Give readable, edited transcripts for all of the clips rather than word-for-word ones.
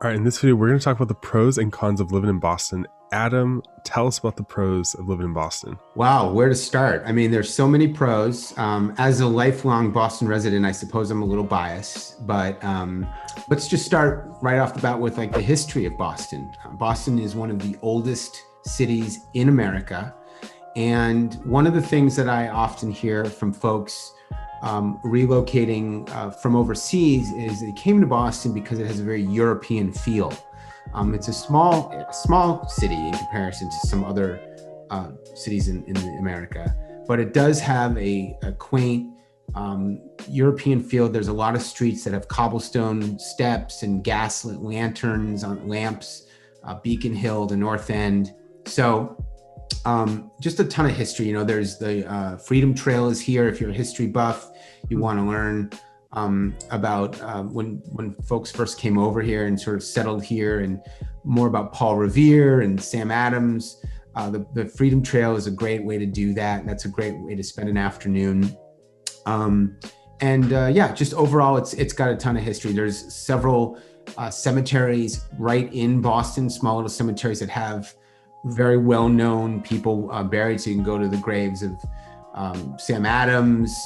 All right, in this video, we're going to talk about the pros and cons of living in Boston. Adam, tell us about the pros of living in Boston. Wow, where to start? I mean, there's so many pros. As a lifelong Boston resident, I suppose I'm a little biased, but let's just start right off the bat with like the history of Boston. Boston is one of the oldest cities in America. And one of the things that I often hear from folks relocating from overseas is they came to Boston because it has a very European feel. It's a small city in comparison to some other cities in America, but it does have a quaint European feel. There's a lot of streets that have cobblestone steps and gaslit lanterns on lamps, Beacon Hill, the North End. So just a ton of history. You know, there's the Freedom Trail is here. If you're a history buff, you want to learn about when folks first came over here and sort of settled here, and more about Paul Revere and Sam Adams. The Freedom Trail is a great way to do that. That's a great way to spend an afternoon. Yeah, just overall, it's got a ton of history. There's several cemeteries right in Boston, small little cemeteries that have very well-known people buried. So you can go to the graves of Sam Adams.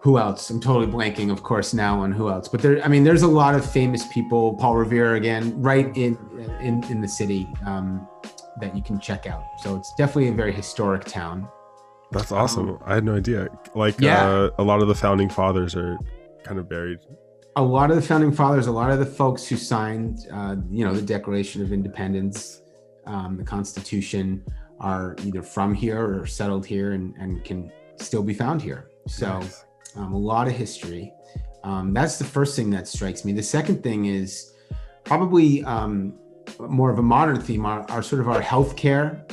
Who else? I'm totally blanking, of course, now on who else. But there's a lot of famous people. Paul Revere, again, right in the city that you can check out. So it's definitely a very historic town. That's awesome. I had no idea. A lot of the founding fathers are kind of buried. A lot of the founding fathers, a lot of the folks who signed, the Declaration of Independence, the Constitution, are either from here or settled here and can still be found here. So nice. A lot of history. That's the first thing that strikes me. The second thing is probably more of a modern theme, our sort of our healthcare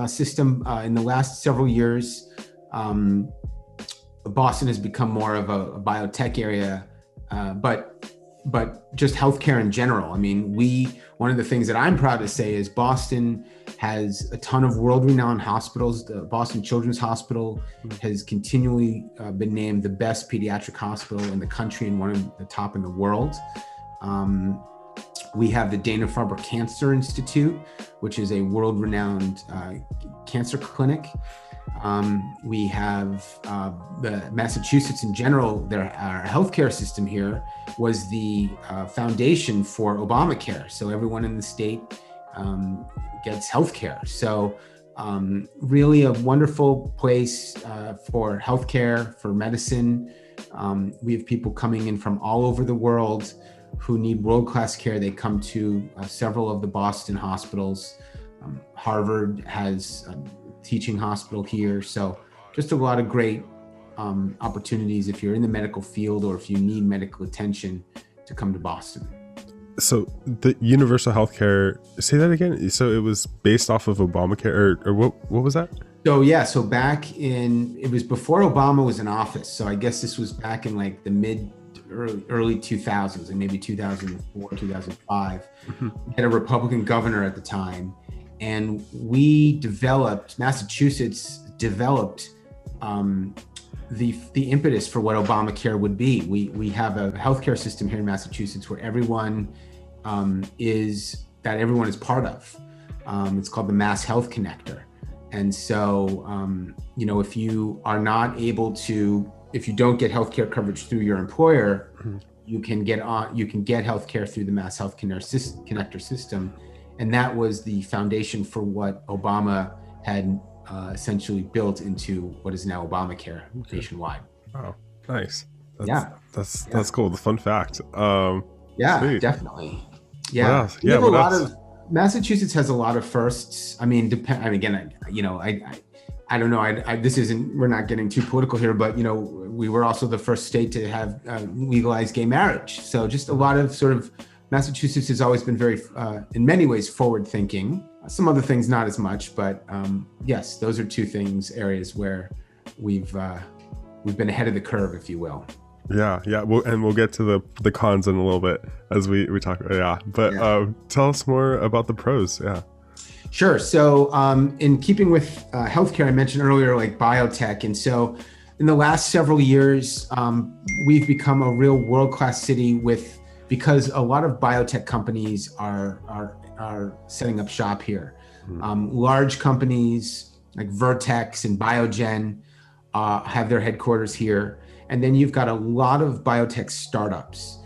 system. In the last several years, Boston has become more of a biotech area, but just healthcare in general. I mean, one of the things that I'm proud to say is Boston has a ton of world-renowned hospitals. The Boston Children's Hospital has continually been named the best pediatric hospital in the country and one of the top in the world. We have the Dana-Farber Cancer Institute, which is a world-renowned cancer clinic. We have the Massachusetts in general. Our healthcare system here was the foundation for Obamacare. So everyone in the state gets healthcare. So really a wonderful place for healthcare, for medicine. We have people coming in from all over the world who need world-class care. They come to several of the Boston hospitals. Harvard has a teaching hospital here. So just a lot of great opportunities if you're in the medical field or if you need medical attention to come to Boston. So the universal healthcare, say that again. So it was based off of Obamacare, or what was that? So yeah, so it was before Obama was in office. So I guess this was back in like the early 2000s, and maybe 2004, 2005. We had a Republican governor at the time, and Massachusetts developed the impetus for what Obamacare would be. We have a healthcare system here in Massachusetts where everyone is part of. It's called the Mass Health Connector. And so, if you are not able to, if you don't get healthcare coverage through your employer, you can get healthcare through the Mass Health Connector system. And that was the foundation for what Obama had essentially built into what is now Obamacare nationwide. Wow, nice. That's cool. The fun fact. Sweet. Definitely. Yeah. Massachusetts has a lot of firsts. I mean, I don't know. We're not getting too political here, but we were also the first state to have legalized gay marriage. So just a lot of sort of, Massachusetts has always been very, in many ways, forward thinking. Some other things not as much, but yes, those are areas where we've been ahead of the curve, if you will. Yeah. We'll get to the cons in a little bit as we talk. Yeah, but tell us more about the pros. Yeah. Sure. So in keeping with healthcare, I mentioned earlier, like biotech, and so in the last several years, we've become a real world-class city with because a lot of biotech companies are setting up shop here. Large companies like Vertex and Biogen have their headquarters here. And then you've got a lot of biotech startups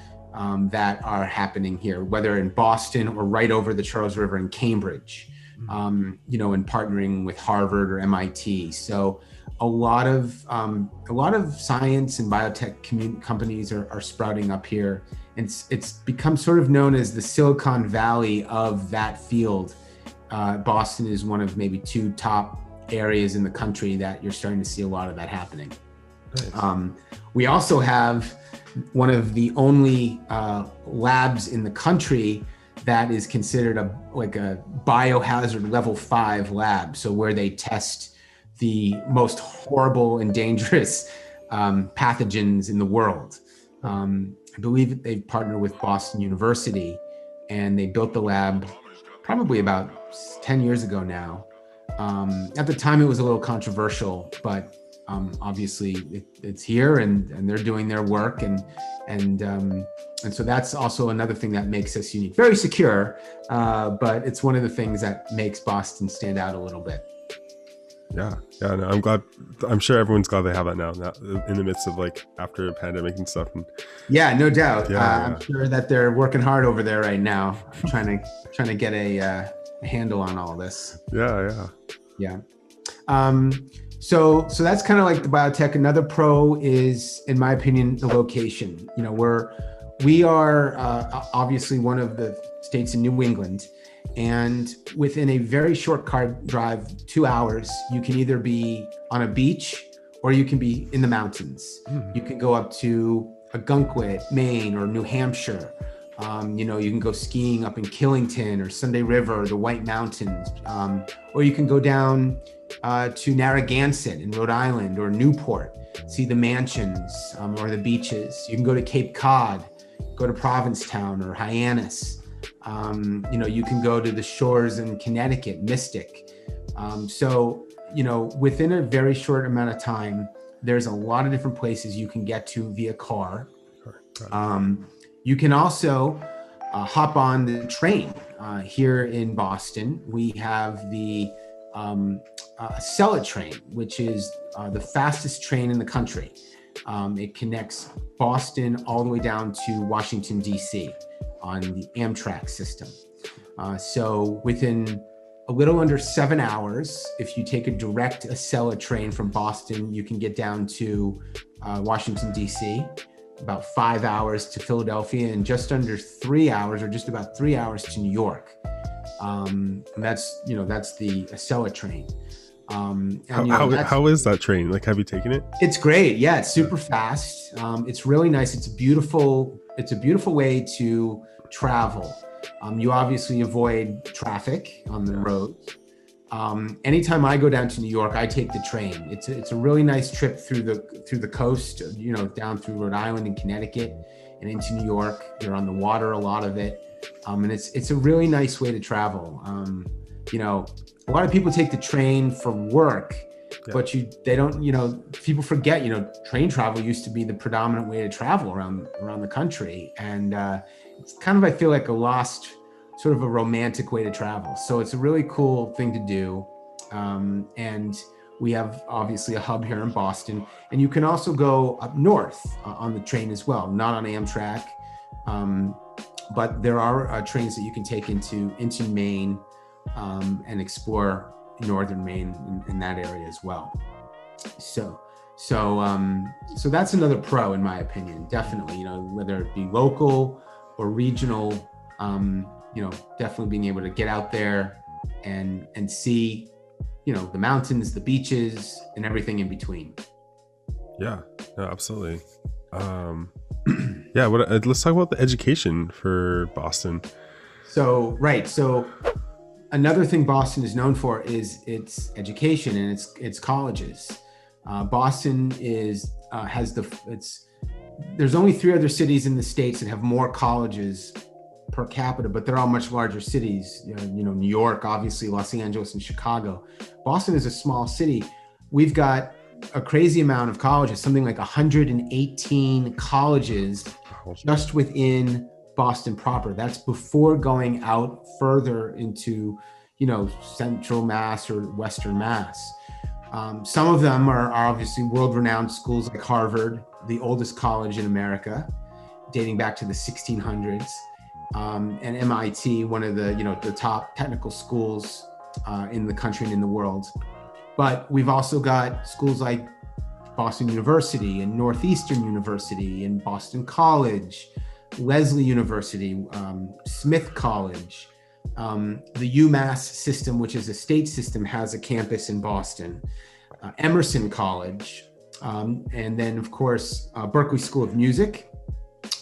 that are happening here, whether in Boston or right over the Charles River in Cambridge, and partnering with Harvard or MIT. So a lot of science and biotech companies are sprouting up here. It's become sort of known as the Silicon Valley of that field. Boston is one of maybe 2 top areas in the country that you're starting to see a lot of that happening. Nice. We also have one of the only labs in the country that is considered a biohazard level 5 lab. So where they test the most horrible and dangerous pathogens in the world. I believe they've partnered with Boston University, and they built the lab probably about 10 years ago now. At the time, it was a little controversial, but obviously it's here, and they're doing their work, and so that's also another thing that makes us unique. Very secure, but it's one of the things that makes Boston stand out a little bit. Yeah, no, I'm glad. I'm sure everyone's glad they have that now, in the midst of after a pandemic and stuff. And yeah, no doubt. Yeah. I'm sure that they're working hard over there right now, trying to get a handle on all this. Yeah. So that's kind of like the biotech. Another pro is, in my opinion, the location. We are obviously one of the states in New England. And within a very short car drive, 2 hours, you can either be on a beach or you can be in the mountains. You can go up to Agunquit, Maine, or New Hampshire. You can go skiing up in Killington or Sunday River, or the White Mountains. Or you can go down to Narragansett in Rhode Island, or Newport, see the mansions or the beaches. You can go to Cape Cod, go to Provincetown or Hyannis. You can go to the shores in Connecticut, Mystic. So within a very short amount of time, there's a lot of different places you can get to via car. You can also hop on the train. Here in Boston, we have the Acela train, which is the fastest train in the country. It connects Boston all the way down to Washington, D.C. on the Amtrak system. So within a little under 7 hours, if you take a direct Acela train from Boston, you can get down to Washington, D.C., about 5 hours to Philadelphia, and just under 3 hours, or just about 3 hours to New York. And that's the Acela train. How is that train? Have you taken it? It's great. Yeah, it's super fast. It's really nice. It's a beautiful way to travel. You obviously avoid traffic on the road. Anytime I go down to New York, I take the train. It's a really nice trip through the coast, down through Rhode Island and Connecticut and into New York. You're on the water, a lot of it. And it's a really nice way to travel. A lot of people take the train for work, but they don't, people forget, train travel used to be the predominant way to travel around the country. And it's kind of, I feel like, a lost sort of a romantic way to travel. So it's a really cool thing to do. And we have obviously a hub here in Boston, and you can also go up north on the train as well, not on Amtrak. But there are trains that you can take into Maine and explore northern Maine in that area as well. So that's another pro, in my opinion. Definitely, whether it be local or regional, definitely being able to get out there and see, the mountains, the beaches, and everything in between. Yeah, no, absolutely. Let's talk about the education for Boston. So another thing Boston is known for is its education and its colleges. Boston there's only 3 other cities in the States that have more colleges per capita, but they're all much larger cities. New York, obviously, Los Angeles, and Chicago. Boston is a small city. We've got a crazy amount of colleges, something like 118 colleges just within Boston proper. That's before going out further into, Central Mass or Western Mass. Some of them are obviously world-renowned schools like Harvard, the oldest college in America, dating back to the 1600s, and MIT, one of the top technical schools in the country and in the world. But we've also got schools like Boston University and Northeastern University and Boston College, Lesley University, Smith College. The UMass system, which is a state system, has a campus in Boston. Emerson College, and then of course Berklee School of Music,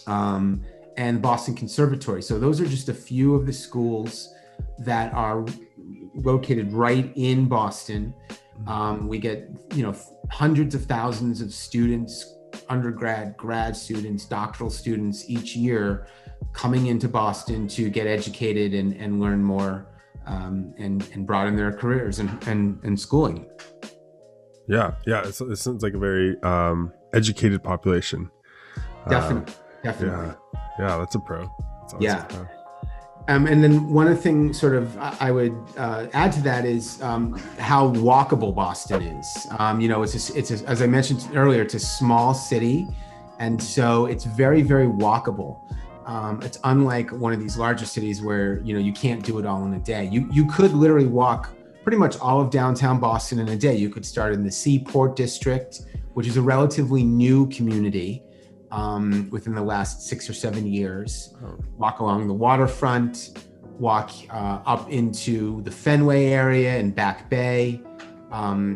and Boston Conservatory. So those are just a few of the schools that are located right in Boston. We get, hundreds of thousands of students, undergrad, grad students, doctoral students each year coming into Boston to get educated and learn more, and broaden their careers and schooling. Yeah. It sounds like a very educated population. Definitely. Yeah, that's a pro. That's awesome. Yeah. And then one of the things sort of I would add to that is how walkable Boston is. It's as I mentioned earlier, it's a small city, and so it's very, very walkable. It's unlike one of these larger cities where you can't do it all in a day. You could literally walk pretty much all of downtown Boston in a day. You could start in the Seaport District, which is a relatively new community. Within the last 6 or 7 years, walk along the waterfront, walk up into the Fenway area and Back Bay.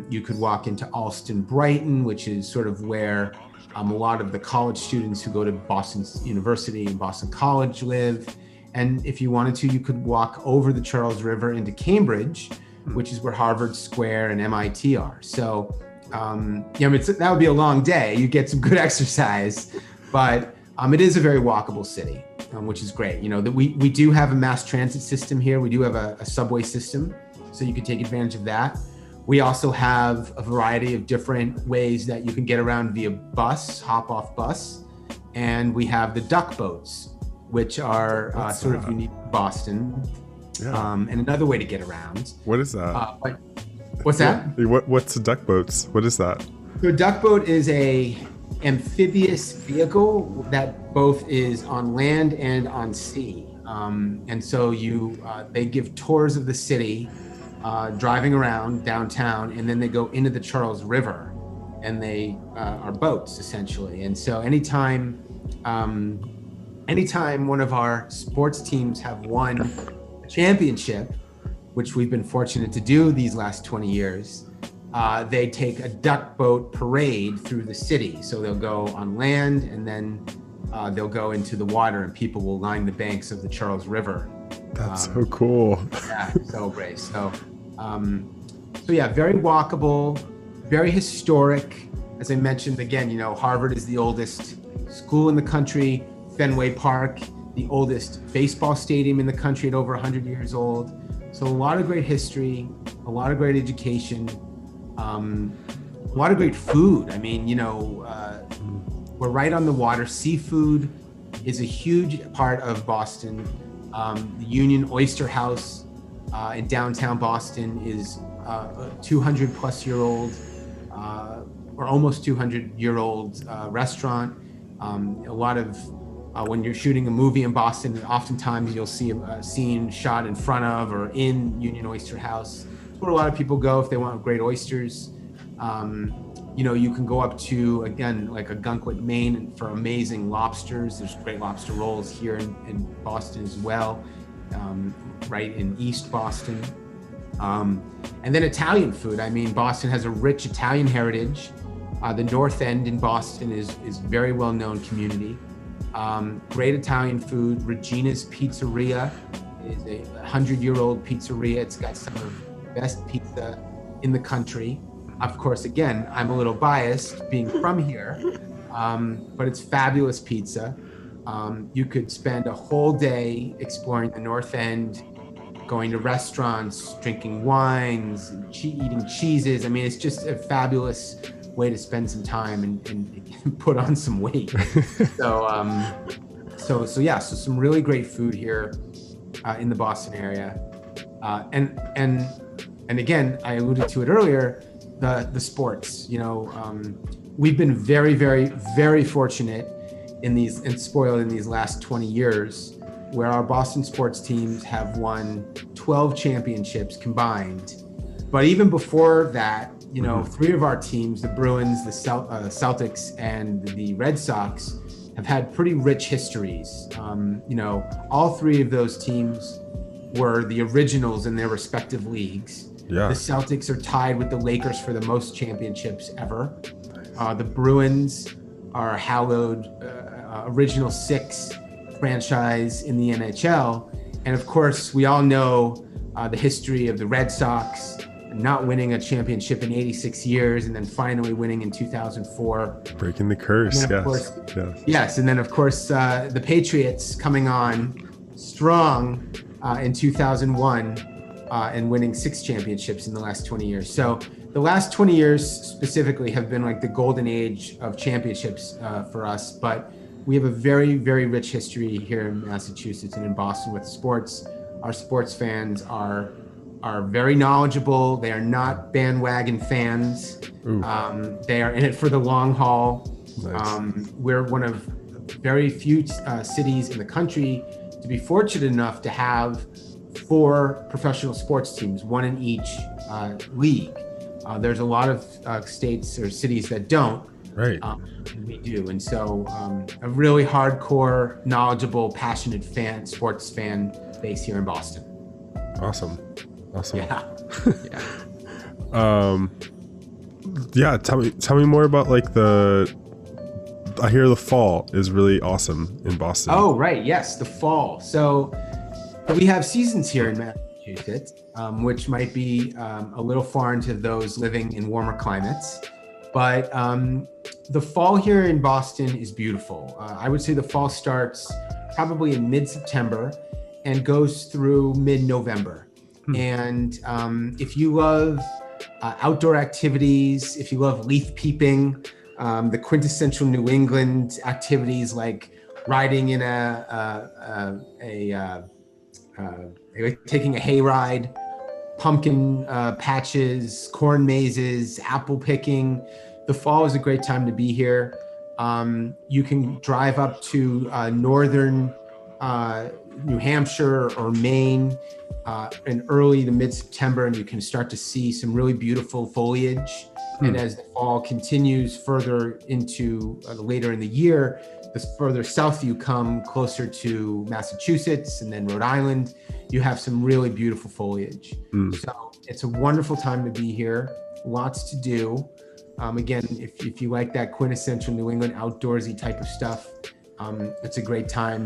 You could walk into Allston Brighton, which is sort of where a lot of the college students who go to Boston University and Boston College live. And if you wanted to, you could walk over the Charles River into Cambridge, which is where Harvard Square and MIT are. So that would be a long day. You get some good exercise, but it is a very walkable city, which is great. That we do have a mass transit system here. We do have a subway system, so you can take advantage of that. We also have a variety of different ways that you can get around via bus, hop-off bus, and we have the duck boats, which are sort of unique to Boston. Yeah. And another way to get around. What is that? What's that? What's the duck boats? What is that? So a duck boat is a amphibious vehicle that both is on land and on sea. And so they give tours of the city, driving around downtown, and then they go into the Charles River, and they are boats essentially. And so anytime one of our sports teams have won a championship, which we've been fortunate to do these last 20 years, they take a duck boat parade through the city. So they'll go on land, and then they'll go into the water, and people will line the banks of the Charles River. That's so cool. Yeah, so great. So yeah, very walkable, very historic. As I mentioned, again, Harvard is the oldest school in the country. Fenway Park, the oldest baseball stadium in the country at over 100 years old. So a lot of great history, a lot of great education, a lot of great food. I mean, we're right on the water. Seafood is a huge part of Boston. The Union Oyster House in downtown Boston is a 200 plus year old, or almost 200-year-old restaurant. A lot of when you're shooting a movie in Boston, oftentimes you'll see a scene shot in front of or in Union Oyster House. It's where a lot of people go if they want great oysters. You can go up to, again, like a Gunkwit, Maine for amazing lobsters. There's great lobster rolls here in Boston as well, right in East Boston. And then Italian food. I mean, Boston has a rich Italian heritage. The North End in Boston is very well-known community. Great Italian food. Regina's Pizzeria is a 100-year-old pizzeria. It's got some of the best pizza in the country. Of course, again, I'm a little biased being from here, but it's fabulous pizza. You could spend a whole day exploring the North End, going to restaurants, drinking wines, eating cheeses. I mean, it's just a fabulous way to spend some time and put on some weight. So So some really great food here in the Boston area. And again, I alluded to it earlier, the sports. We've been very, very, very fortunate and spoiled in these last 20 years, where our Boston sports teams have won 12 championships combined. But even before that, three of our teams, the Bruins, the Celtics, and the Red Sox, have had pretty rich histories. All three of those teams were the originals in their respective leagues. Yeah. The Celtics are tied with the Lakers for the most championships ever. The Bruins are a hallowed original six franchise in the NHL. And of course, we all know the history of the Red Sox not winning a championship in 86 years and then finally winning in 2004. Breaking the curse, yes. And then, of course, the Patriots coming on strong in 2001 and winning 6 championships in the last 20 years. So the last 20 years specifically have been like the golden age of championships for us. But we have a very, very rich history here in Massachusetts and in Boston with sports. Our sports fans are very knowledgeable. They are not bandwagon fans. They are in it for the long haul. Nice. We're one of very few cities in the country to be fortunate enough to have 4 professional sports teams, 1 in each league. There's a lot of states or cities that don't. Right. And we do. And so a really hardcore, knowledgeable, passionate sports fan base here in Boston. Awesome. Yeah. Yeah. Tell me more about like I hear the fall is really awesome in Boston. Oh, right. Yes. The fall. So we have seasons here in Massachusetts, which might be a little foreign to those living in warmer climates. But the fall here in Boston is beautiful. I would say the fall starts probably in mid-September and goes through mid-November. And if you love outdoor activities, if you love leaf peeping, the quintessential New England activities like riding in taking a hayride, pumpkin patches, corn mazes, apple picking. The fall is a great time to be here. You can drive up to northern New Hampshire or Maine in early to mid-September, and you can start to see some really beautiful foliage. And as the fall continues further into later in the year, the further south you come, closer to Massachusetts and then Rhode Island, you have some really beautiful foliage. So it's a wonderful time to be here. Lots to do. Again, if you like that quintessential New England outdoorsy type of stuff, it's a great time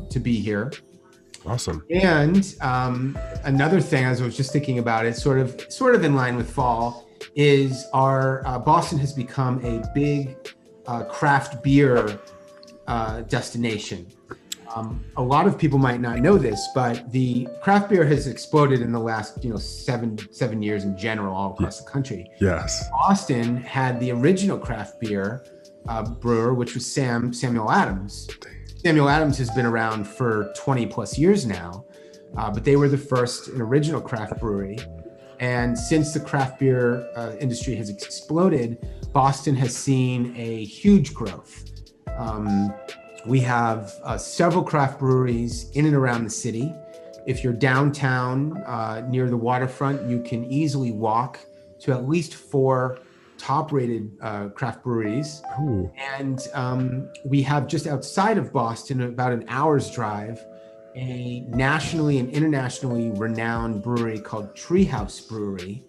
to be here. Awesome. And another thing, as I was just thinking about it, sort of in line with fall, is our Boston has become a big craft beer destination. A lot of people might not know this, but the craft beer has exploded in the last 7 years in general all across the country. Yes. Boston had the original craft beer brewer, which was Samuel Adams. Samuel Adams has been around for 20 plus years now, but they were the first and original craft brewery. And since the craft beer industry has exploded, Boston has seen a huge growth. We have several craft breweries in and around the city. If you're downtown near the waterfront, you can easily walk to at least 4 top-rated craft breweries. Ooh. And we have just outside of Boston, about an hour's drive, a nationally and internationally renowned brewery called Treehouse Brewery,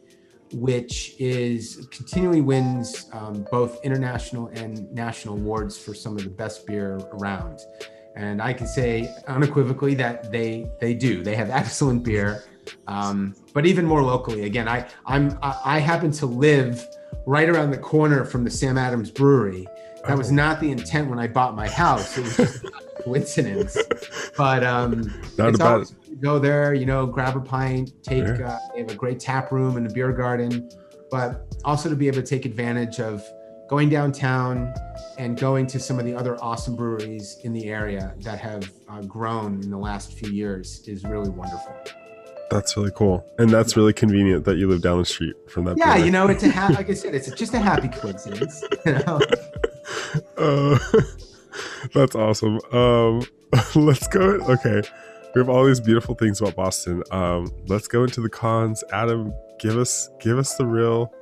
which continually wins both international and national awards for some of the best beer around. And I can say unequivocally that they do. They have excellent beer. But even more locally, again, I happen to live right around the corner from the Sam Adams Brewery. That was not the intent when I bought my house. It was just a coincidence. But it's always go there, grab a pint, they have a great tap room and a beer garden, but also to be able to take advantage of, going downtown and going to some of the other awesome breweries in the area that have grown in the last few years is really wonderful. That's really cool. And that's really convenient that you live down the street from that. Yeah, brewery. you know, it's like I said, it's just a happy coincidence. You know? That's awesome. Let's go. Okay. We have all these beautiful things about Boston. Let's go into the cons. Adam, give us the real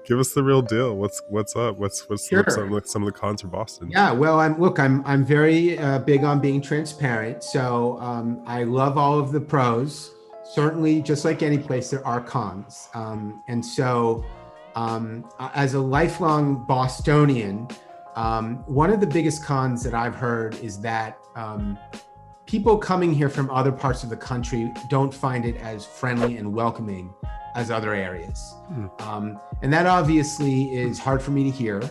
deal. What's up? What's Sure. some of the cons for Boston? Yeah, well, I'm very big on being transparent. So I love all of the pros. Certainly, just like any place, there are cons. And so as a lifelong Bostonian, one of the biggest cons that I've heard is that people coming here from other parts of the country don't find it as friendly and welcoming as other areas. And that obviously is hard for me to hear,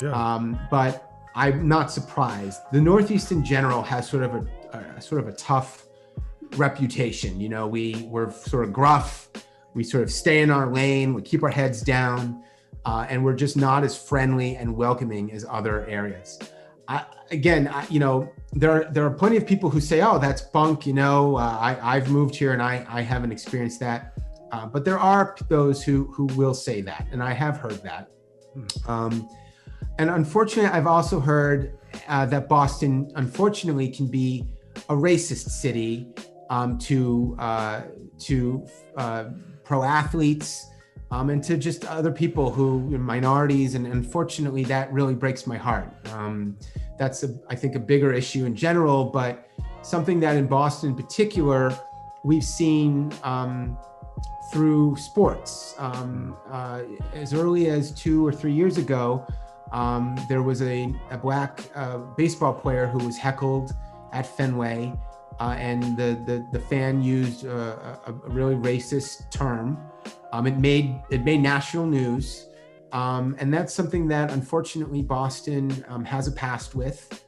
but I'm not surprised. The Northeast in general has sort of a tough reputation. You know, we're sort of gruff, we sort of stay in our lane, we keep our heads down, and we're just not as friendly and welcoming as other areas. You know, there are plenty of people who say, oh, that's bunk, you know, I've moved here and I haven't experienced that. But there are those who will say that, and I have heard that. And unfortunately, I've also heard that Boston, unfortunately, can be a racist city to pro athletes and to just other people minorities. And unfortunately, that really breaks my heart. That's, I think, a bigger issue in general, but something that in Boston in particular, we've seen through sports. As early as 2 or 3 years ago, there was a black baseball player who was heckled at Fenway, and the fan used a really racist term. It made national news, and that's something that unfortunately Boston has a past with.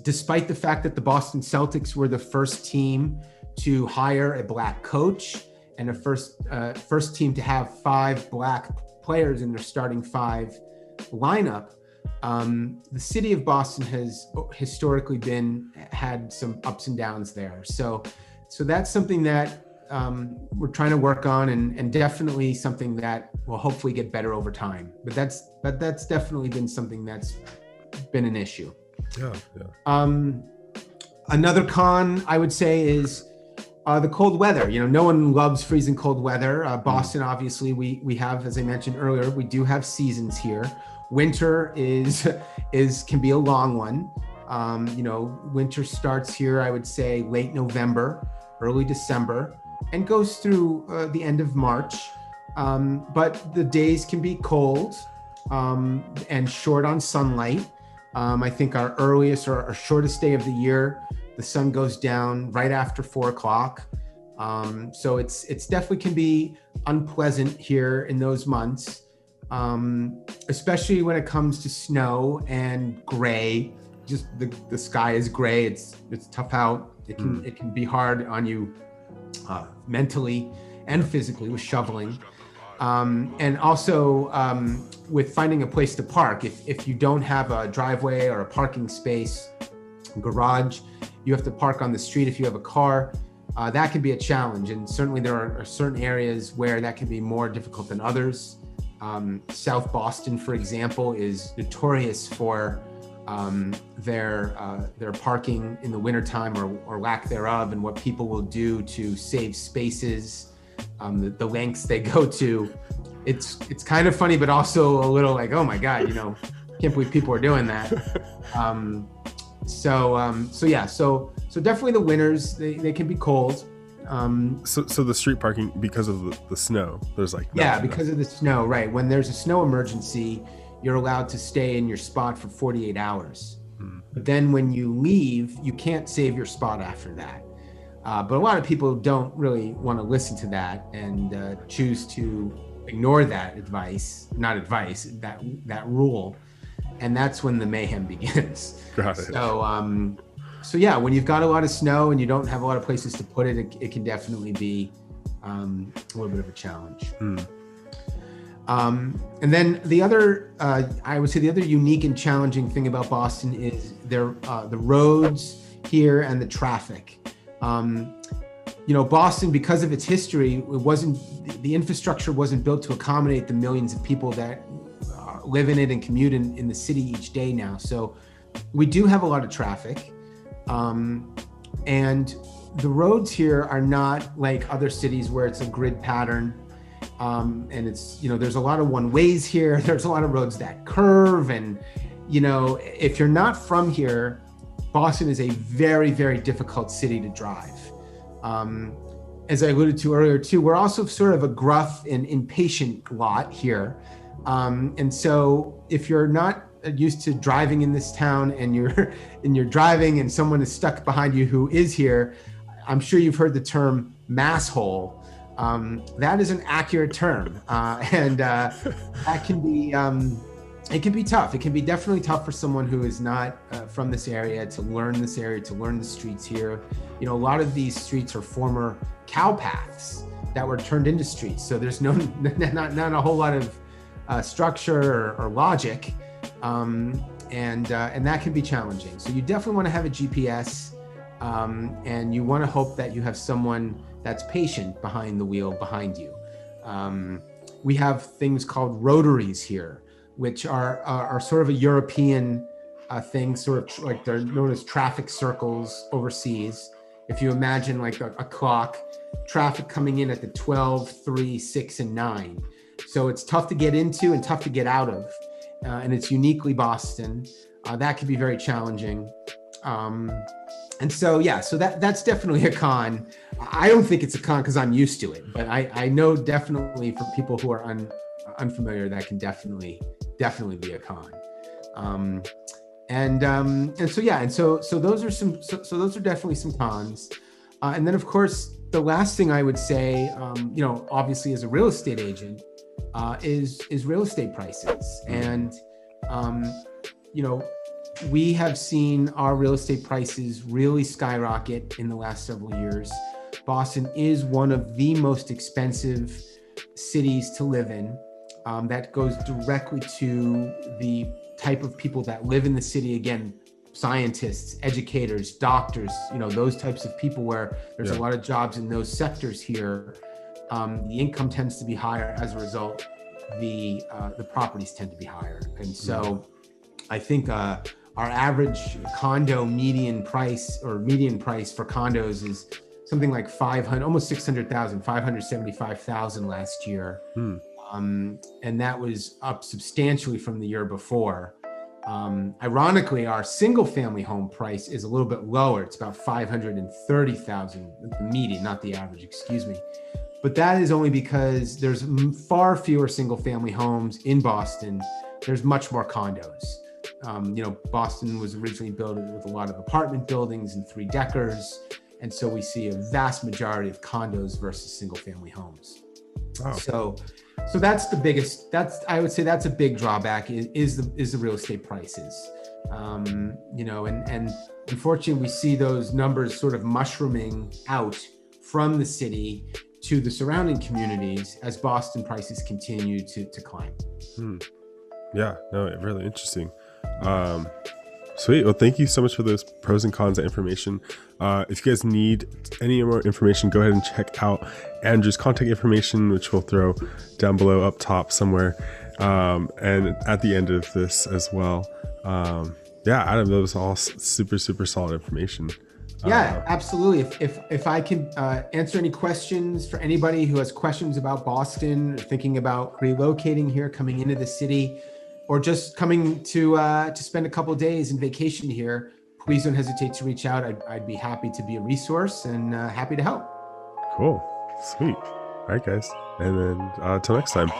Despite the fact that the Boston Celtics were the first team to hire a black coach and a first team to have 5 black players in their starting 5 lineup, the city of Boston has historically had some ups and downs there. So that's something that we're trying to work on, and definitely something that will hopefully get better over time. But that's definitely been something that's been an issue. Another con I would say is the cold weather. You know, no one loves freezing cold weather. Boston, obviously, we have, as I mentioned earlier, we do have seasons here. Winter can be a long one. You know, winter starts here, I would say, late November, early December, and goes through the end of March. But the days can be cold and short on sunlight. I think our earliest or our shortest day of the year, the sun goes down right after 4 o'clock. So it's definitely can be unpleasant here in those months, especially when it comes to snow and gray. Just the sky is gray. It's tough out. It can be hard on you mentally and physically with shoveling. And also with finding a place to park. If you don't have a driveway or a parking space, garage, you have to park on the street if you have a car. That can be a challenge. And certainly there are certain areas where that can be more difficult than others. South Boston, for example, is notorious for their parking in the wintertime or lack thereof, and what people will do to save spaces, the lengths they go to. It's kind of funny, but also a little like, oh my God, you know, can't believe people are doing that. So definitely the winters, they can be cold. So the street parking, because of the snow, there's like because of the snow, right? When there's a snow emergency, you're allowed to stay in your spot for 48 hours. But then when you leave, you can't save your spot after that. But a lot of people don't really want to listen to that and choose to ignore that that rule. And that's when the mayhem begins. Got it. So yeah, when you've got a lot of snow and you don't have a lot of places to put it, it can definitely be a little bit of a challenge. And then the other, I would say the other unique and challenging thing about Boston is the roads here and the traffic. Boston, because of its history, the infrastructure wasn't built to accommodate the millions of people that live in it and commute in the city each day now. So we do have a lot of traffic. And the roads here are not like other cities where it's a grid pattern. And it's, there's a lot of one ways here. There's a lot of roads that curve. And, if you're not from here, Boston is a very, very difficult city to drive. As I alluded to earlier too, we're also sort of a gruff and impatient lot here. And so if you're not used to driving in this town and you're driving and someone is stuck behind you who is here, I'm sure you've heard the term masshole. That is an accurate term. And that can be, it can be tough. It can be definitely tough for someone who is not from this area to learn this area, to learn the streets here. A lot of these streets are former cow paths that were turned into streets. So there's not a whole lot of structure or logic. And that can be challenging. So you definitely want to have a GPS, and you want to hope that you have someone that's patient behind the wheel behind you. We have things called rotaries here, which are sort of a European thing, sort of like they're known as traffic circles overseas. If you imagine like a clock, traffic coming in at the 12, 3, 6, and 9. So it's tough to get into and tough to get out of. And it's uniquely Boston. That can be very challenging. And so, so that's definitely a con. I don't think it's a con because I'm used to it, but I know definitely for people who are unfamiliar, that can definitely be a con. So those are definitely some cons. And then of course, the last thing I would say, obviously as a real estate agent, is real estate prices. And, we have seen our real estate prices really skyrocket in the last several years. Boston is one of the most expensive cities to live in. That goes directly to the type of people that live in the city. Again, scientists, educators, doctors, those types of people where there's a lot of jobs in those sectors here. The income tends to be higher. As a result, the properties tend to be higher. And so I think our average condo median price for condos is something like 500, almost 600,000, 575,000 last year. And that was up substantially from the year before. Ironically, our single family home price is a little bit lower. It's about 530,000, the median, not the average, excuse me. But that is only because there's far fewer single family homes in Boston. There's much more condos. Boston was originally built with a lot of apartment buildings and 3-deckers. And so we see a vast majority of condos versus single family homes. Wow. So that's the biggest, I would say that's a big drawback is the real estate prices. And unfortunately we see those numbers sort of mushrooming out from the city to the surrounding communities as Boston prices continue to climb. Yeah, no, really interesting. Sweet. Well, thank you so much for those pros and cons of information. If you guys need any more information, go ahead and check out Andrew's contact information, which we'll throw down below up top somewhere. And at the end of this as well. Adam, that was all super, super solid information. Yeah, absolutely. If I can answer any questions for anybody who has questions about Boston, or thinking about relocating here, coming into the city, or just coming to spend a couple of days in vacation here, please don't hesitate to reach out. I'd be happy to be a resource and happy to help. Cool. Sweet. All right, guys. And then until next time.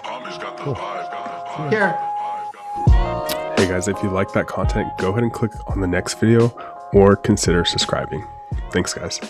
Cool. Take care. Hey guys, if you like that content, go ahead and click on the next video or consider subscribing. Thanks, guys.